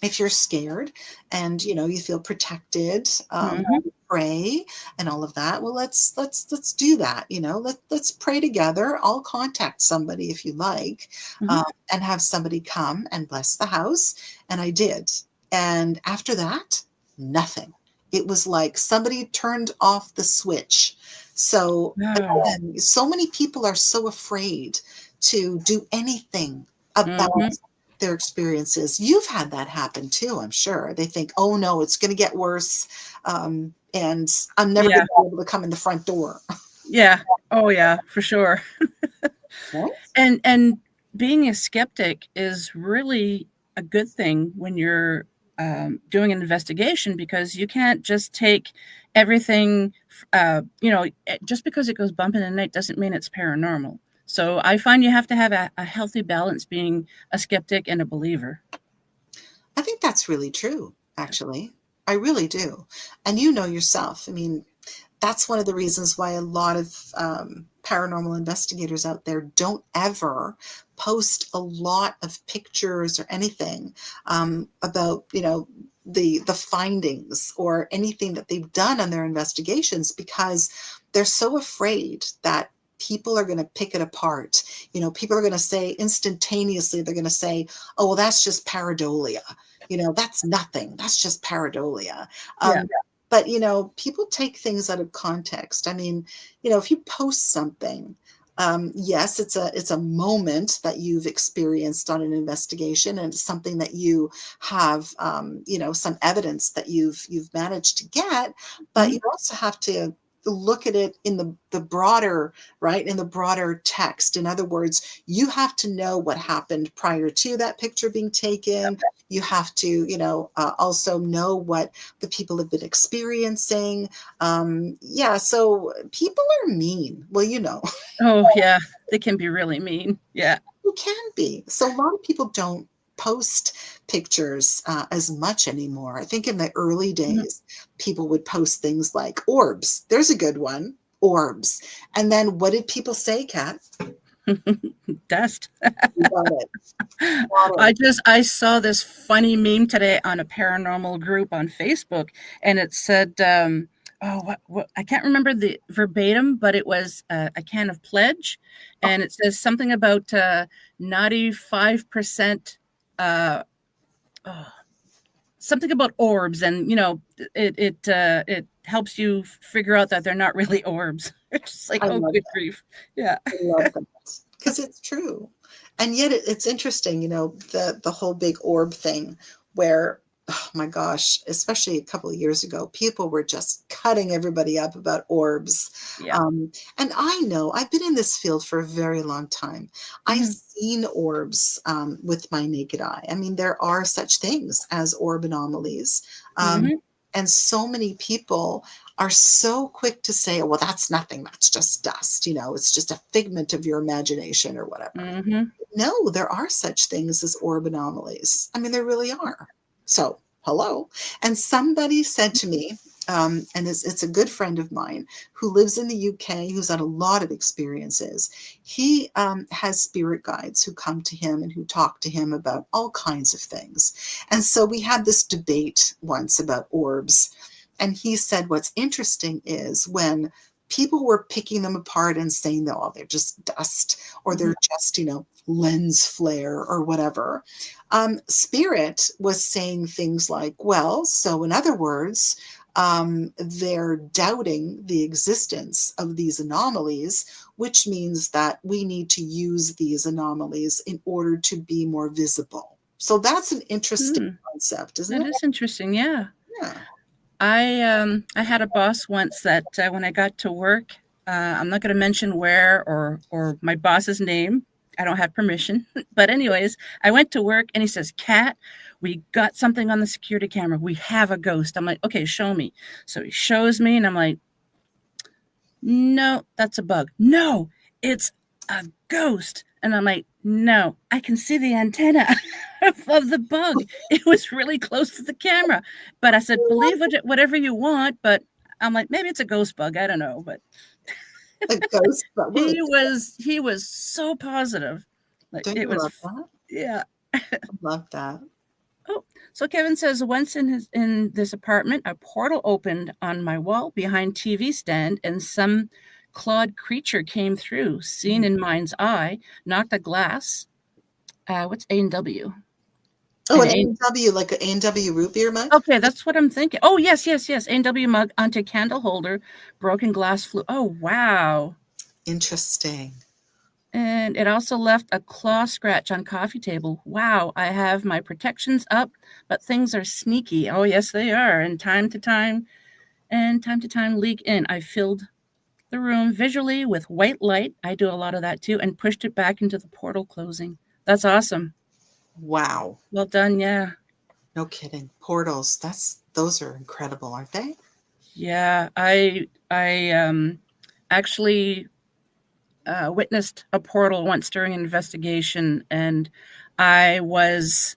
If you're scared and you feel protected, Mm-hmm. pray and all of that. Well, let's do that. Let's pray together. I'll contact somebody if you like, Mm-hmm. and have somebody come and bless the house. And I did. And after that, nothing. It was like somebody turned off the switch. So Wow. again, so many people are so afraid to do anything about Mm-hmm. their experiences. You've had that happen too, I'm sure. They think, oh no, it's going to get worse. And I'm never going Yeah. to be able to come in the front door. Yeah. Oh yeah, for sure. Right? And being a skeptic is really a good thing when you're doing an investigation, because you can't just take everything. Just because it goes bump in the night doesn't mean it's paranormal. So I find you have to have a healthy balance being a skeptic and a believer. I think that's really true, actually. I really do. And you know yourself. I mean, that's one of the reasons why a lot of paranormal investigators out there don't ever post a lot of pictures or anything about the findings or anything that they've done on their investigations, because they're so afraid that people are going to pick it apart. You know, people are going to say instantaneously, they're going to say, oh, well, that's just pareidolia. You know, that's nothing. That's just pareidolia. Yeah. But, you know, people take things out of context. I mean, you know, if you post something, yes, it's a moment that you've experienced on an investigation, and it's something that you have, you know, some evidence that you've managed to get, but you also have to look at it in the broader, right, in the broader text. In other words, you have to know what happened prior to that picture being taken. You have to, you know, also know what the people have been experiencing. Yeah, so people are mean. Well, you know. Oh, yeah. They can be really mean. Yeah. You can be. So a lot of people don't post pictures as much anymore. I think in the early days, people would post things like orbs. There's a good one, orbs. And then what did people say, Kat? Dust. You got it. Got it. I saw this funny meme today on a paranormal group on Facebook, and it said, what I can't remember the verbatim, but it was a can of Pledge, and it says something about 95%, something about orbs, and you know, it helps you figure out that they're not really orbs. It's just like, I oh, love good that. grief, yeah. I love that because it's true. And yet it's interesting, you know, the whole big orb thing where, oh my gosh, especially a couple of years ago, people were just cutting everybody up about orbs. Yeah. And I know I've been in this field for a very long time. I've Mhm. seen orbs with my naked eye. I mean, there are such things as orb anomalies. Mhm. And so many people are so quick to say, oh, well, that's nothing. That's just dust. You know, it's just a figment of your imagination or whatever. Mhm. No, there are such things as orb anomalies. I mean, there really are. So, hello. And somebody said to me, and it's a good friend of mine who lives in the UK, who's had a lot of experiences. He has spirit guides who come to him and who talk to him about all kinds of things. And so we had this debate once about orbs. And he said, what's interesting is when people were picking them apart and saying, oh, they're just dust, or Mhm. they're just, you know, lens flare or whatever. Spirit was saying things like, well, so in other words, they're doubting the existence of these anomalies, which means that we need to use these anomalies in order to be more visible. So that's an interesting concept, isn't That it? is interesting. Yeah. Yeah. I had a boss once that when I got to work, I'm not going to mention where or my boss's name. I don't have permission. But anyways, I went to work and he says, "Kat, we got something on the security camera. We have a ghost." I'm like, "Okay, show me." So he shows me and I'm like, "No, that's a bug." "No, it's a ghost." And I'm like, "No, I can see the antenna of the bug. It was really close to the camera." But I said, "Believe whatever you want." But I'm like, maybe it's a ghost bug. I don't know. But A ghost, but well, he was so positive. Like don't it you was, love that? yeah. I love that. Oh, so Kevin says once in this apartment, a portal opened on my wall behind TV stand, and some clawed creature came through, seen in mind's eye, knocked a glass. What's A&W? Oh, An an A. A&W, like an A&W root beer mug? Okay, that's what I'm thinking. Oh, yes, yes, yes. A&W mug onto candle holder, broken glass flew. Oh, wow. Interesting. And it also left a claw scratch on coffee table. Wow, I have my protections up, but things are sneaky. Oh, yes, they are. And time to time leak in. I filled the room visually with white light. I do a lot of that too, and pushed it back into the portal closing. That's awesome. Wow. Well done. Yeah. No kidding. Portals. Those are incredible, aren't they? Yeah. I actually witnessed a portal once during an investigation, and I was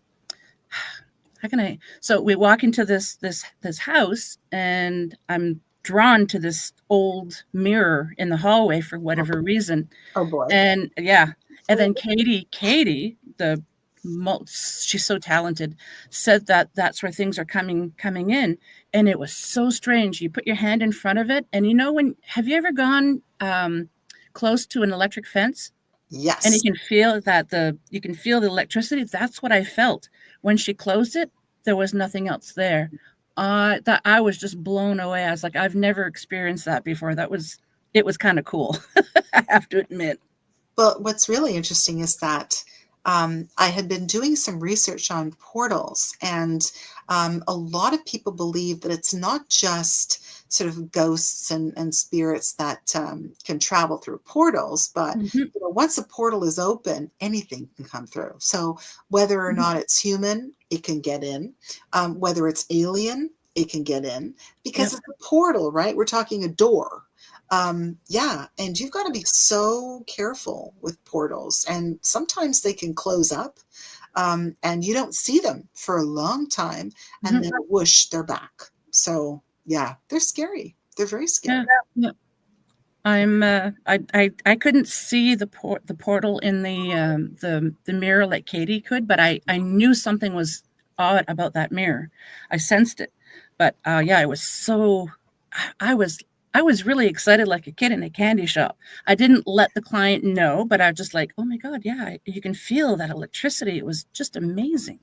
how can I? So we walk into this house, and I'm drawn to this old mirror in the hallway for whatever reason. Oh boy. And yeah, and then Katie, the she's so talented, said that that's where things are coming in, and it was so strange. You put your hand in front of it, and you know when have you ever gone close to an electric fence, and Yes. you can feel the electricity. That's what I felt when she closed it. There was nothing else there. That I was just blown away. I was like, I've never experienced that before. It was kind of cool. I have to admit. Well, what's really interesting is that I had been doing some research on portals, and a lot of people believe that it's not just sort of ghosts and spirits that can travel through portals, but Mhm, once a portal is open, anything can come through. So whether or mhm. not it's human, it can get in. Whether it's alien, it can get in because Yep. it's a portal, right? We're talking a door. Yeah, and you've got to be so careful with portals, and sometimes they can close up, and you don't see them for a long time, and Mhm. then whoosh, they're back. So yeah, they're scary. They're very scary. Yeah. Yeah. I couldn't see the portal in the mirror like Katie could, but I knew something was odd about that mirror. I sensed it, but yeah, I was I was really excited like a kid in a candy shop. I didn't let the client know, but I was just like, oh my god, yeah, you can feel that electricity. It was just amazing.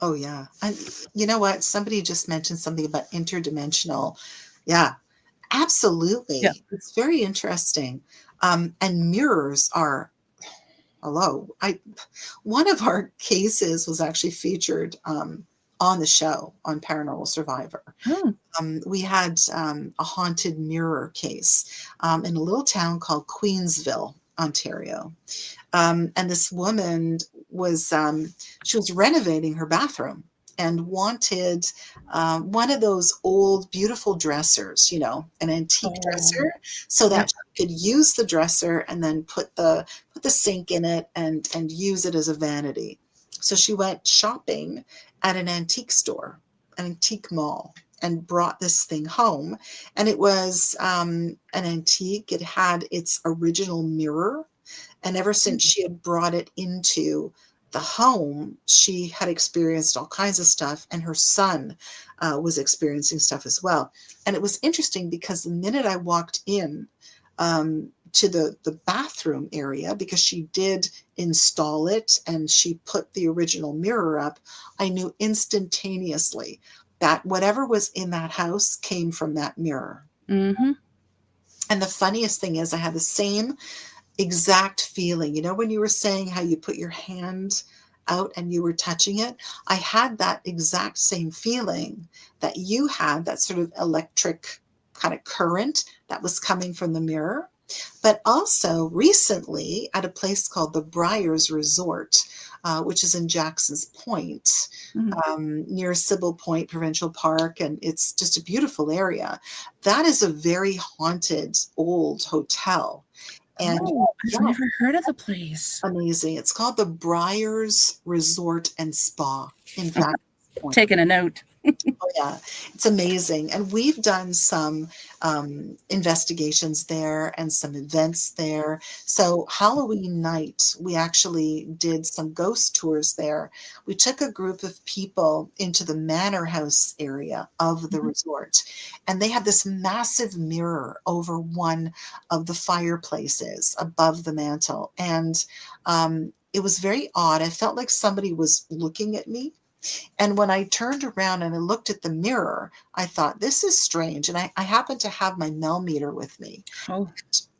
Oh yeah, and you know what? Somebody just mentioned something about interdimensional. Yeah, Yeah. absolutely. It's very interesting. And mirrors are hello. I One of our cases was actually featured on the show on Paranormal Survivor. Oh. We had a haunted mirror case in a little town called Queensville, Ontario. And this woman was she was renovating her bathroom and wanted one of those old beautiful dressers, an antique Oh. dresser, so Yep. that she could use the dresser and then put the sink in it and use it as a vanity. So she went shopping at an antique store, an antique mall, and brought this thing home. And it was an antique. It had its original mirror, and ever since she had brought it into the home, she had experienced all kinds of stuff, and her son was experiencing stuff as well. And it was interesting because the minute I walked in to the bathroom area, because she did install it and she put the original mirror up, I knew instantaneously that whatever was in that house came from that mirror. Mm-hmm. And the funniest thing is, I had the same exact feeling. When you were saying how you put your hand out and you were touching it, I had that exact same feeling that you had, that sort of electric kind of current that was coming from the mirror. But also recently at a place called the Briars Resort, which is in Jackson's Point, Mm-hmm. near Sybil Point Provincial Park, and it's just a beautiful area. That is a very haunted old hotel. And Oh, I've yeah, never heard of the place. amazing. It's called the Briars Resort and Spa in Jackson's Point. Taking a note. Oh, yeah, it's amazing. And we've done some investigations there and some events there. So, Halloween night, we actually did some ghost tours there. We took a group of people into the manor house area of the Mhm. resort, and they had this massive mirror over one of the fireplaces above the mantle. And it was very odd. I felt like somebody was looking at me, and when I turned around and I looked at the mirror, I thought, this is strange. And I happened to have my Mel meter with me. Oh,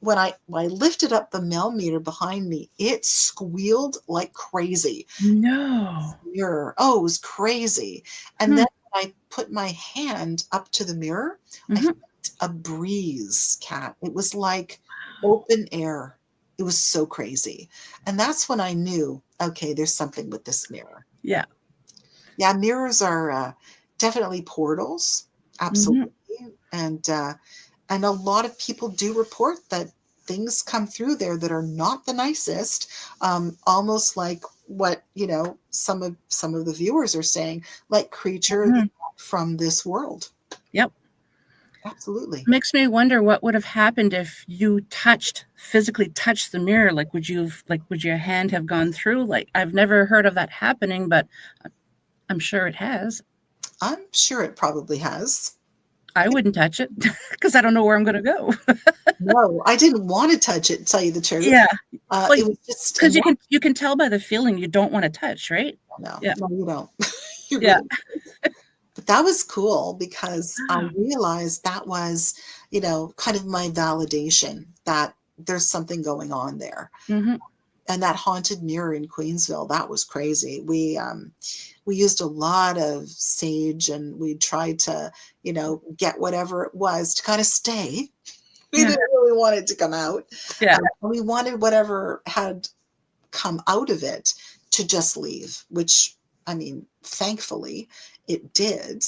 When I lifted up the Mel meter behind me, it squealed like crazy. no. Mirror. Oh, it was crazy. And Hmm. then when I put my hand up to the mirror, I Mhm. felt a breeze, Cat. It was like open air. It was so crazy. And that's when I knew, okay, there's something with this mirror. Yeah. Yeah, mirrors are definitely portals, Mhm. absolutely, and a lot of people do report that things come through there that are not the nicest, almost like what some of the viewers are saying, like creatures Mhm. from this world. Yep. Absolutely. Makes me wonder what would have happened if you physically touched the mirror. Would your hand have gone through? Like, I've never heard of that happening, but I'm sure it has. I'm sure it probably has. I wouldn't touch it because I don't know where I'm going to go. No, I didn't want to touch it, to tell you the truth. Yeah. Well, It was just because you can tell by the feeling you don't want to touch, right? no, Yeah. no, you don't. You Yeah. really. But that was cool because I realized that was, kind of my validation that there's something going on there. Mm-hmm. And that haunted mirror in Queensville, that was crazy. We used a lot of sage, and we tried to, get whatever it was to kind of stay. We Yeah. didn't really want it to come out. Yeah. We wanted whatever had come out of it to just leave, which, I mean, thankfully it did.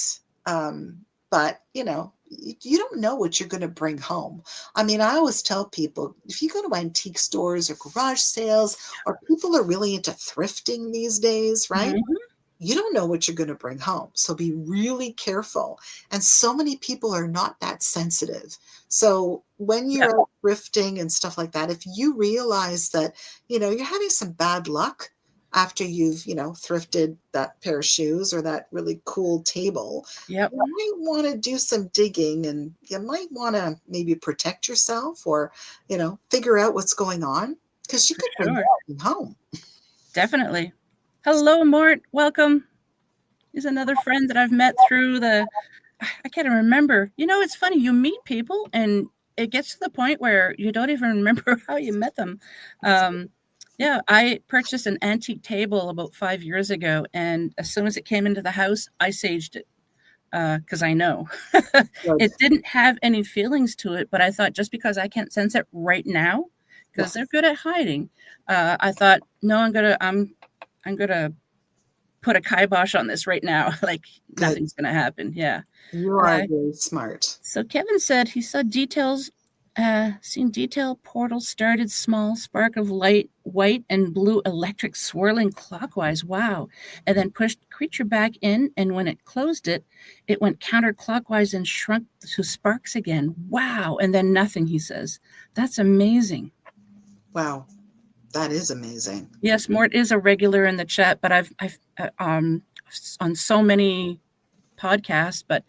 But, you don't know what you're going to bring home. I mean, I always tell people, if you go to antique stores or garage sales, or people are really into thrifting these days, right? Mm-hmm. You don't know what you're going to bring home. So be really careful. And so many people are not that sensitive. So when Yeah. you're out thrifting and stuff like that, if you realize that, you're having some bad luck after you've, thrifted that pair of shoes or that really cool table, Yep. you might want to do some digging, and you might want to maybe protect yourself, or, figure out what's going on, because you could bring Sure. that home. Definitely. Hello, Mort. Welcome. He's another friend that I've met through I can't even remember. It's funny. You meet people and it gets to the point where you don't even remember how you met them. Yeah, I purchased an antique table about 5 years ago, and as soon as it came into the house, I saged it because I know. It didn't have any feelings to it, but I thought just because I can't sense it right now, because they're good at hiding, I thought, no, I'm gonna put a kibosh on this right now. Like nothing's gonna happen. Yeah. You are very smart. So Kevin said he saw seen detail portal started small spark of light, white and blue electric swirling clockwise. Wow. And then pushed creature back in. And when it closed it, it went counterclockwise and shrunk to sparks again. Wow. And then nothing, he says. That's amazing. Wow. That is amazing. Yes, Mort is a regular in the chat, but I've on so many podcasts, but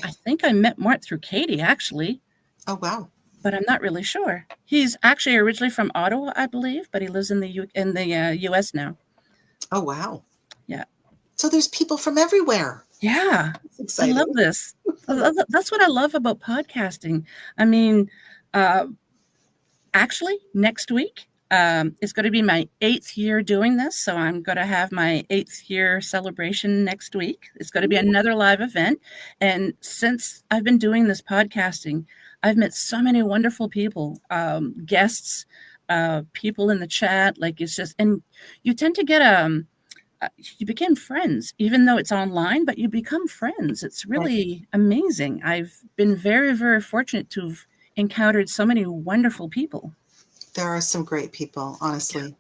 I think I met Mort through Katie, actually. Oh, wow. But I'm not really sure. He's actually originally from Ottawa, I believe, but he lives in the U.S. now. Oh, wow. Yeah. So there's people from everywhere. Yeah. That's exciting. I love this. That's what I love about podcasting. I mean, actually, next week, it's going to be my 8th year doing this. So I'm going to have my 8th year celebration next week. It's going to be another live event. And since I've been doing this podcasting, I've met so many wonderful people, guests, people in the chat. Like it's just, and you tend to get you become friends, even though it's online, but you become friends. It's really amazing. I've been very, very fortunate to have encountered so many wonderful people. There are some great people, honestly.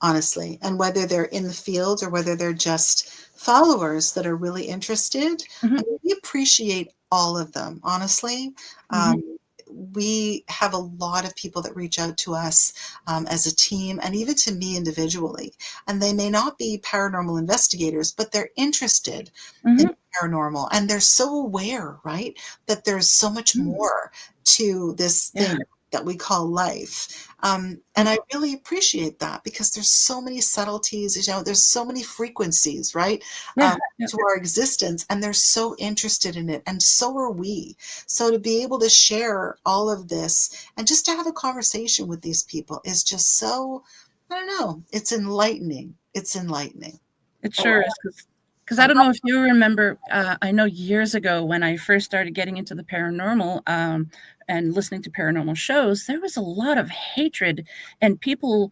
Honestly. And whether they're in the field or whether they're just followers that are really interested, I mean, we appreciate all of them, honestly. We have a lot of people that reach out to us as a team, and even to me individually. And they may not be paranormal investigators, but they're interested in paranormal, and they're so aware, right, that there's so much more to this thing that we call life. And I really appreciate that, because there's so many subtleties, there's so many frequencies, right, to our existence, and they're so interested in it, and so are we. So to be able to share all of this and just to have a conversation with these people is just so, I don't know, it's enlightening. It's enlightening. It sure is. Because I don't know if you remember, I know years ago when I first started getting into the paranormal and listening to paranormal shows, there was a lot of hatred and people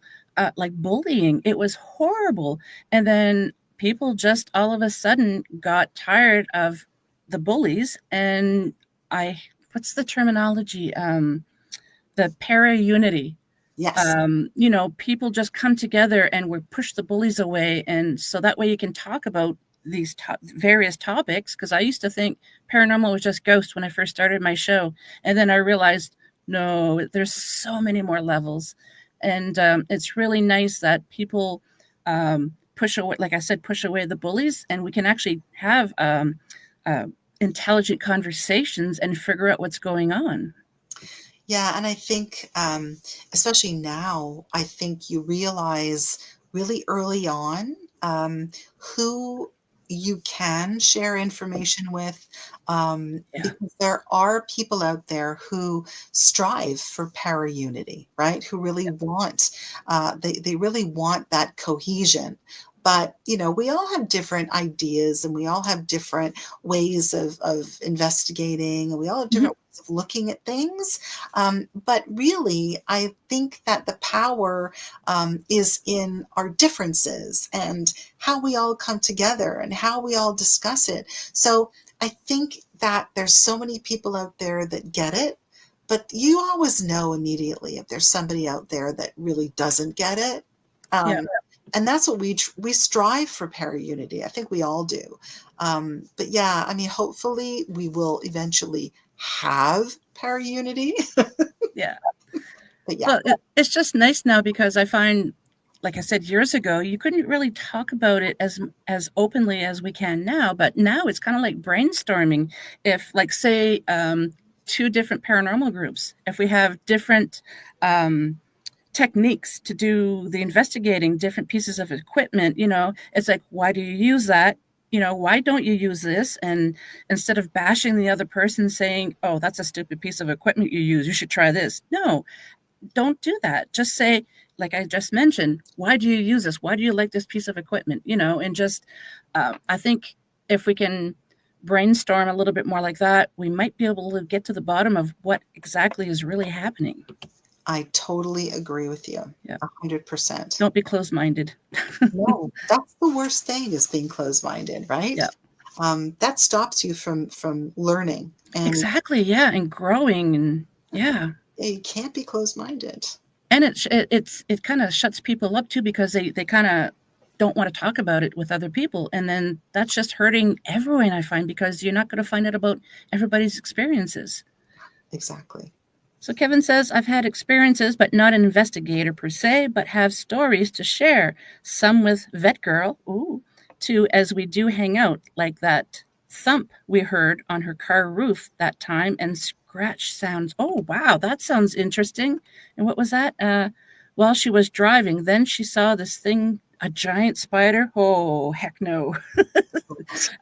like bullying. It was horrible. And then people just all of a sudden got tired of the bullies. And what's the terminology? The para-unity. Yes. People just come together and we push the bullies away. And so that way you can talk about these various topics, because I used to think paranormal was just ghosts when I first started my show, and then I realized no, there's so many more levels, and it's really nice that people push away, like I said, push away the bullies, and we can actually have intelligent conversations and figure out what's going on. Yeah, and I think, especially now, I think you realize really early on who you can share information with, Yeah. because there are people out there who strive for para unity, right? Who really want, they really want that cohesion. But, we all have different ideas and we all have different ways of investigating and we all have Mhm. different ways of looking at things. But really, I think that the power is in our differences and how we all come together and how we all discuss it. So I think that there's so many people out there that get it, but you always know immediately if there's somebody out there that really doesn't get it. Yeah. And that's what we strive for para unity. I think we all do. But yeah, I mean, hopefully we will eventually have para unity. Yeah. But yeah, Well, it's just nice now because I find, like I said years ago, you couldn't really talk about it as openly as we can now. But now it's kind of like brainstorming. If, like, say, two different paranormal groups, if we have different techniques to do the investigating, different pieces of equipment, it's like, why do you use that? Why don't you use this? And instead of bashing the other person, saying, oh, that's a stupid piece of equipment you use, you should try this. No, don't do that. Just say, like I just mentioned, why do you use this? Why do you like this piece of equipment? And just, I think if we can brainstorm a little bit more like that, we might be able to get to the bottom of what exactly is really happening. I totally agree with you. Yeah. 100%. Don't be closed-minded. No, that's the worst thing is being closed-minded, right? Yeah. That stops you from learning. And exactly. Yeah. And growing. And yeah. you can't be closed-minded. And it kind of shuts people up too, because they kind of don't want to talk about it with other people. And then that's just hurting everyone, I find, because you're not going to find out about everybody's experiences. Exactly. So Kevin says, I've had experiences, but not an investigator per se, but have stories to share. Some with Vet Girl, too, as we do hang out, like that thump we heard on her car roof that time, and scratch sounds. Oh, wow, that sounds interesting. And what was that? While she was driving, then she saw this thing, a giant spider. Oh, heck no.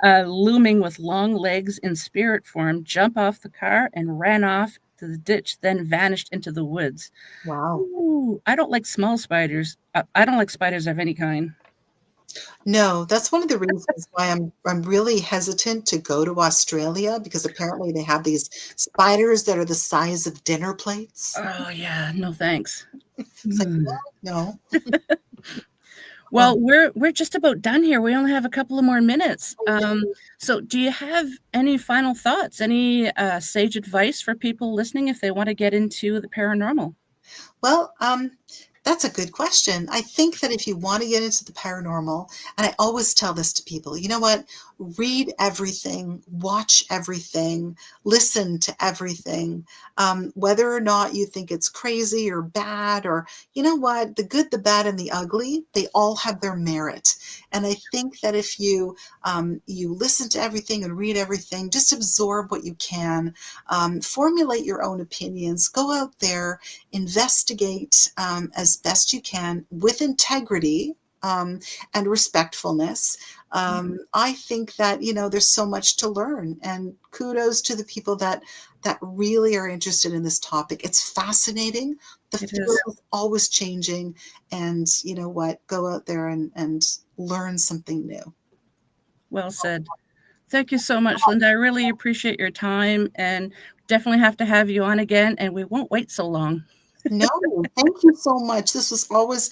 Looming with long legs in spirit form, jump off the car and ran off to the ditch, then vanished into the woods. Wow. Ooh, I don't like small spiders. I don't like spiders of any kind. No, that's one of the reasons why I'm really hesitant to go to Australia because apparently they have these spiders that are the size of dinner plates. Oh yeah, no thanks. It's like, no. Well, we're just about done here. We only have a couple of more minutes. So do you have any final thoughts, any sage advice for people listening if they want to get into the paranormal? Well, that's a good question. I think that if you want to get into the paranormal, and I always tell this to people, you know what? Read everything, watch everything, listen to everything, whether or not you think it's crazy or bad, or you know what? The good, the bad, and the ugly, they all have their merit. And I think that if you you listen to everything and read everything, just absorb what you can, formulate your own opinions, go out there, investigate as best you can with integrity and respectfulness. I think that there's so much to learn, and kudos to the people that really are interested in this topic. It's fascinating. The field is always changing, and you know what? Go out there and learn something new. Well said. Thank you so much, Lynda. I really appreciate your time, and definitely have to have you on again, and we won't wait so long. No, thank you so much. It's always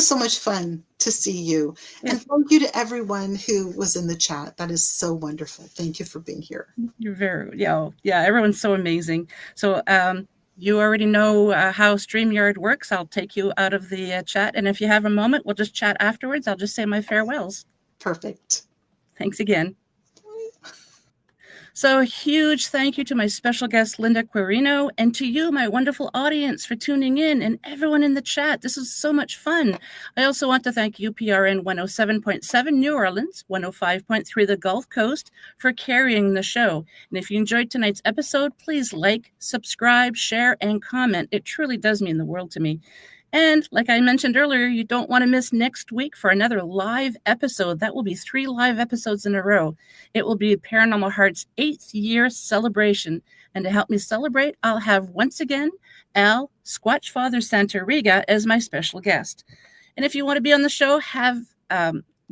so much fun to see you. Yeah. And thank you to everyone who was in the chat. That is so wonderful. Thank you for being here. You're yeah, everyone's so amazing. So you already know how StreamYard works. I'll take you out of the chat, and if you have a moment, we'll just chat afterwards. I'll just say my farewells. Perfect. Thanks again. So a huge thank you to my special guest, Lynda Quirino, and to you, my wonderful audience, for tuning in, and everyone in the chat. This is so much fun. I also want to thank UPRN 107.7 New Orleans, 105.3 the Gulf Coast for carrying the show. And if you enjoyed tonight's episode, please like, subscribe, share, and comment. It truly does mean the world to me. And like I mentioned earlier, you don't want to miss next week for another live episode. That will be 3 live episodes in a row. It will be Paranormal Heart's 8th year celebration. And to help me celebrate, I'll have once again Al Squatch Father Santoriga as my special guest. And if you want to be on the show, have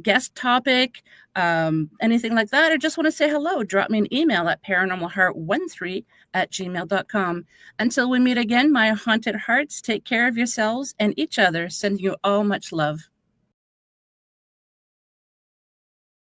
guest topic, anything like that, or just want to say hello, drop me an email at paranormalheart13@gmail.com. Until we meet again, my haunted hearts, take care of yourselves and each other, sending you all much love.